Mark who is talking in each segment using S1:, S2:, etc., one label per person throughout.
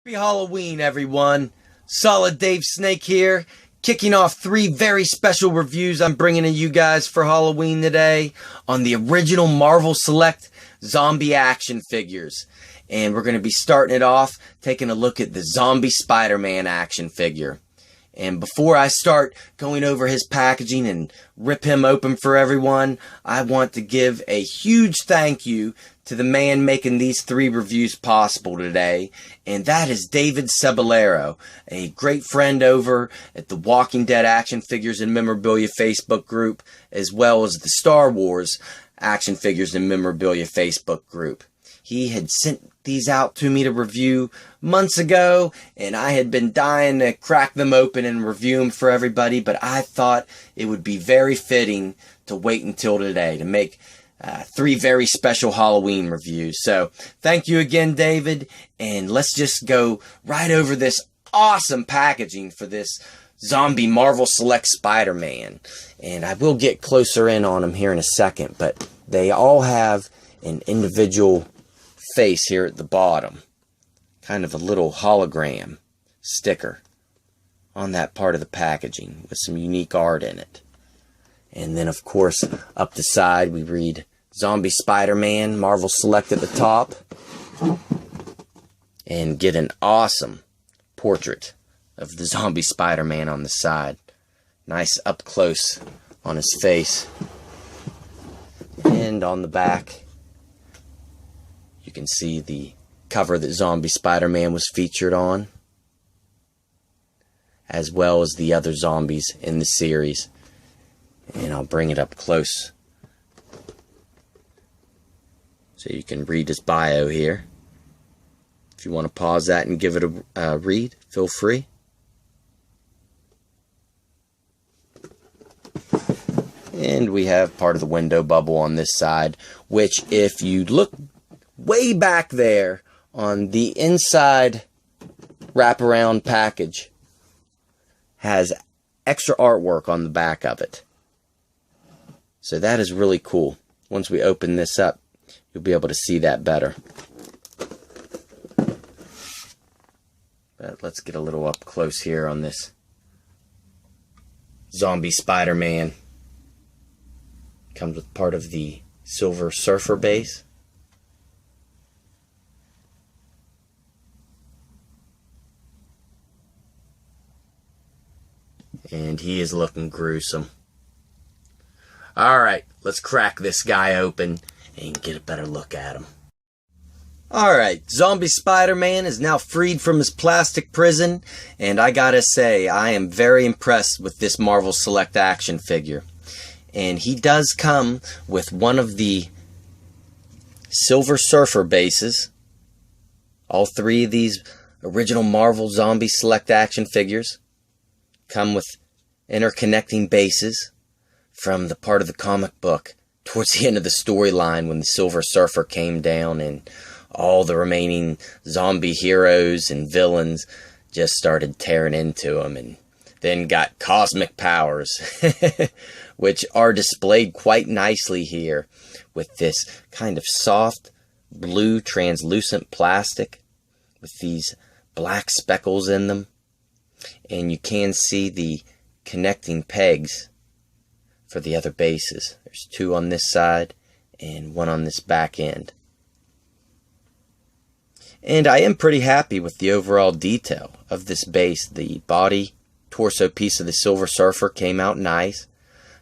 S1: Happy Halloween, everyone. Solid Dave Snake here, kicking off 3 very special reviews I'm bringing to you guys for Halloween today on the original Marvel Select zombie action figures. And we're going to be starting it off taking a look at the Zombie Spider-Man action figure. And before I start going over his packaging and rip him open for everyone, I want to give a huge thank you to the man making these 3 reviews possible today, and that is David Ceballero, a great friend over at the Walking Dead Action Figures and Memorabilia Facebook group, as well as the Star Wars Action Figures and Memorabilia Facebook group. He had sent these out to me to review months ago, and I had been dying to crack them open and review them for everybody, but I thought it would be very fitting to wait until today to make 3 very special Halloween reviews. So thank you again, David, and let's just go right over this awesome packaging for this Zombie Marvel Select Spider-Man. And I will get closer in on them here in a second, but they all have an individual face here at the bottom, kind of a little hologram sticker on that part of the packaging with some unique art in it. And then, of course, up the side we read Zombie Spider-Man Marvel Select at the top, and get an awesome portrait of the Zombie Spider-Man on the side. Nice up close on his face. And on the back you can see the cover that Zombie Spider-Man was featured on, as well as the other zombies in the series. And I'll bring it up close so you can read his bio here. If you want to pause that and give it a read, feel free. And we have part of the window bubble on this side, which if you look way back there on the inside wraparound package, has extra artwork on the back of it. So that is really cool. Once we open this up, you'll be able to see that better. But let's get a little up close here on this Zombie Spider-Man. Comes with part of the Silver Surfer base. And he is looking gruesome. Alright, let's crack this guy open and get a better look at him. Alright, Zombie Spider-Man is now freed from his plastic prison, and I gotta say, I am very impressed with this Marvel Select action figure. And he does come with one of the Silver Surfer bases. All 3 of these original Marvel Zombie Select action figures come with interconnecting bases from the part of the comic book towards the end of the storyline when the Silver Surfer came down and all the remaining zombie heroes and villains just started tearing into him and then got cosmic powers, which are displayed quite nicely here with this kind of soft blue translucent plastic with these black speckles in them. And you can see the connecting pegs for the other bases. There's 2 on this side and 1 on this back end. And I am pretty happy with the overall detail of this base. The body, torso piece of the Silver Surfer came out nice.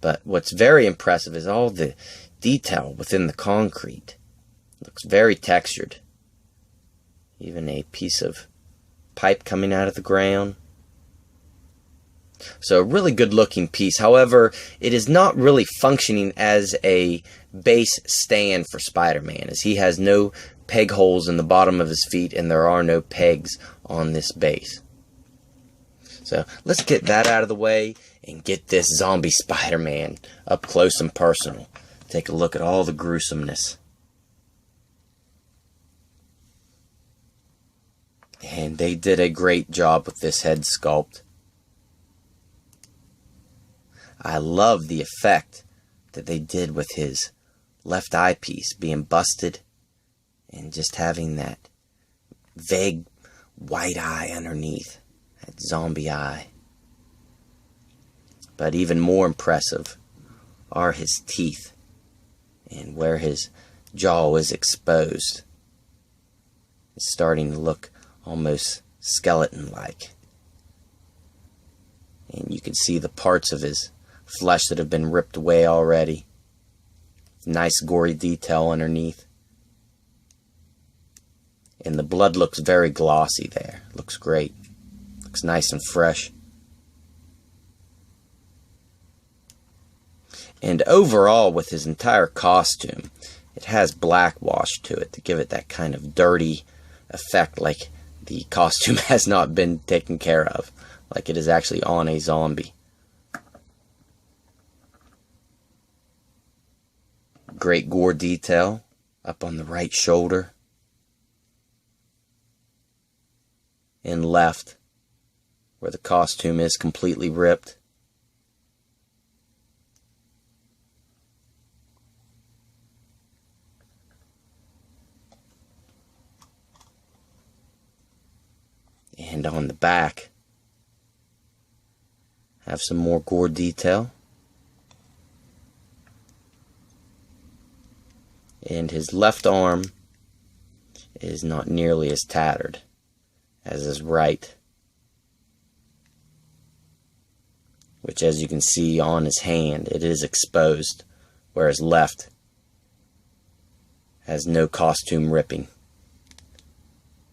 S1: But what's very impressive is all the detail within the concrete. It looks very textured. Even a piece of pipe coming out of the ground. So a really good looking piece. However, it is not really functioning as a base stand for Spider-Man, as he has no peg holes in the bottom of his feet and there are no pegs on this base. So let's get that out of the way and get this Zombie Spider-Man up close and personal. Take a look at all the gruesomeness. And they did a great job with this head sculpt. I love the effect that they did with his left eyepiece being busted and just having that vague white eye underneath, that zombie eye. But even more impressive are his teeth, and where his jaw is exposed. It's starting to look almost skeleton-like. And you can see the parts of his flesh that have been ripped away already. Nice gory detail underneath. And the blood looks very glossy there. Looks great. Looks nice and fresh. And overall, with his entire costume, it has black wash to it to give it that kind of dirty effect, like the costume has not been taken care of, like it is actually on a zombie. Great gore detail up on the right shoulder and left, where the costume is completely ripped. And on the back, have some more gore detail. And his left arm is not nearly as tattered as his right, which, as you can see on his hand, it is exposed, whereas left has no costume ripping.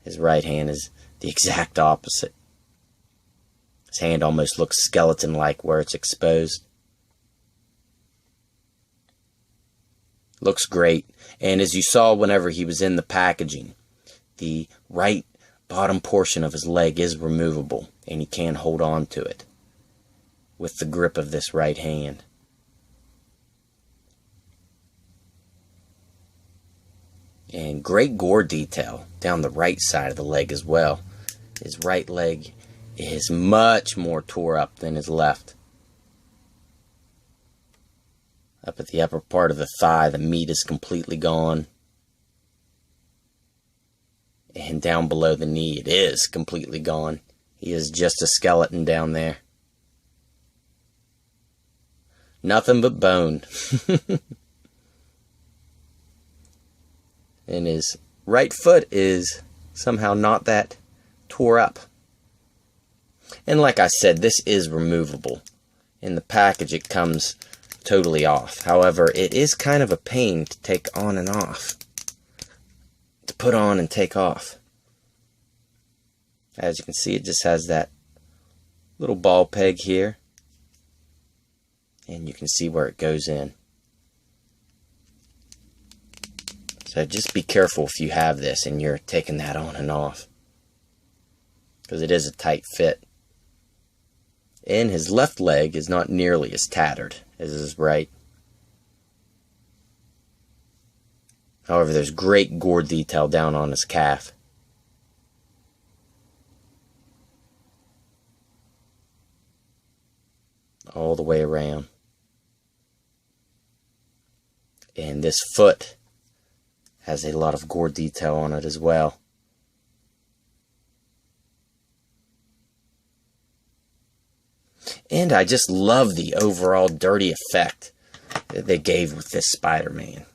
S1: His right hand is the exact opposite. His hand almost looks skeleton-like where it's exposed. Looks great. And as you saw whenever he was in the packaging, the right bottom portion of his leg is removable, and he can hold on to it with the grip of this right hand. And great gore detail down the right side of the leg as well. His right leg is much more tore up than his left. Up at the upper part of the thigh, the meat is completely gone. And down below the knee, it is completely gone. He is just a skeleton down there. Nothing but bone. And his right foot is somehow not that tore up. And like I said, this is removable. In the package it comes totally off. However, it is kind of a pain to take on and off. To put on and take off. As you can see, it just has that little ball peg here. And you can see where it goes in. So just be careful if you have this and you're taking that on and off, because it is a tight fit. And his left leg is not nearly as tattered as his right. However, there's great gore detail down on his calf. All the way around. And this foot has a lot of gore detail on it as well. And I just love the overall dirty effect that they gave with this Spider-Man.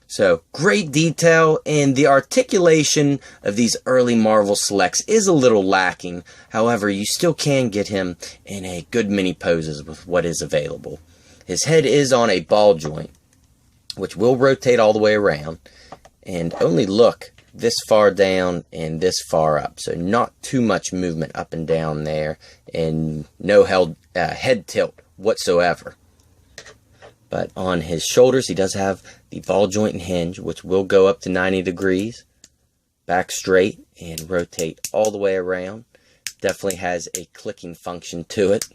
S1: So, great detail, and the articulation of these early Marvel selects is a little lacking. However, you still can get him in a good many poses with what is available. His head is on a ball joint, which will rotate all the way around, and only look this far down and this far up. So not too much movement up and down there, and no head tilt whatsoever. But on his shoulders, he does have the ball joint and hinge, which will go up to 90 degrees, back straight, and rotate all the way around. Definitely has a clicking function to it.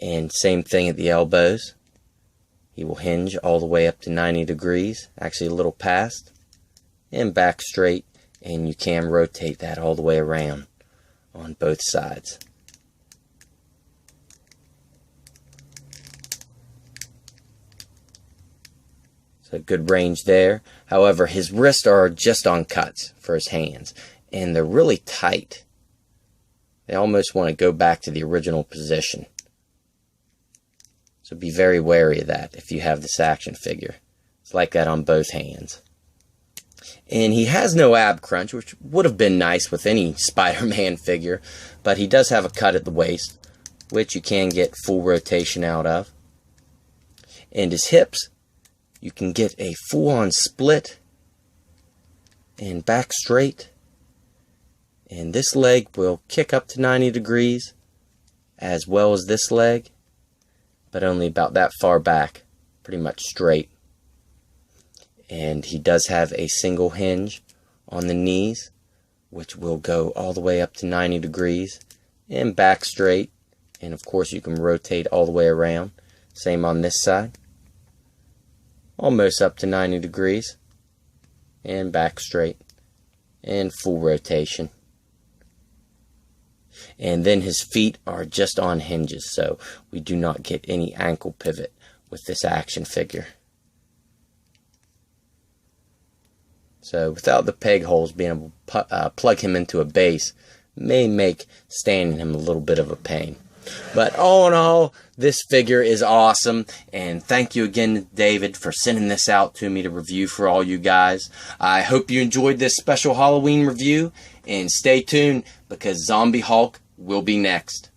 S1: And same thing at the elbows. He will hinge all the way up to 90 degrees, actually a little past, and back straight, and you can rotate that all the way around on both sides. So good range there. However, his wrists are just on cuts for his hands, and they're really tight. They almost want to go back to the original position. So be very wary of that if you have this action figure. It's like that on both hands. And he has no ab crunch, which would have been nice with any Spider-Man figure, but he does have a cut at the waist, which you can get full rotation out of. And his hips, you can get a full-on split and back straight. And this leg will kick up to 90 degrees, as well as this leg, but only about that far back, pretty much straight. And he does have a single hinge on the knees, which will go all the way up to 90 degrees and back straight. And of course you can rotate all the way around. Same on this side. Almost up to 90 degrees and back straight and full rotation. And then his feet are just on hinges, so we do not get any ankle pivot with this action figure. So without the peg holes, being able to plug him into a base may make standing him a little bit of a pain. But all in all, this figure is awesome, and thank you again, David, for sending this out to me to review for all you guys. I hope you enjoyed this special Halloween review, and stay tuned because Zombie Hulk will be next.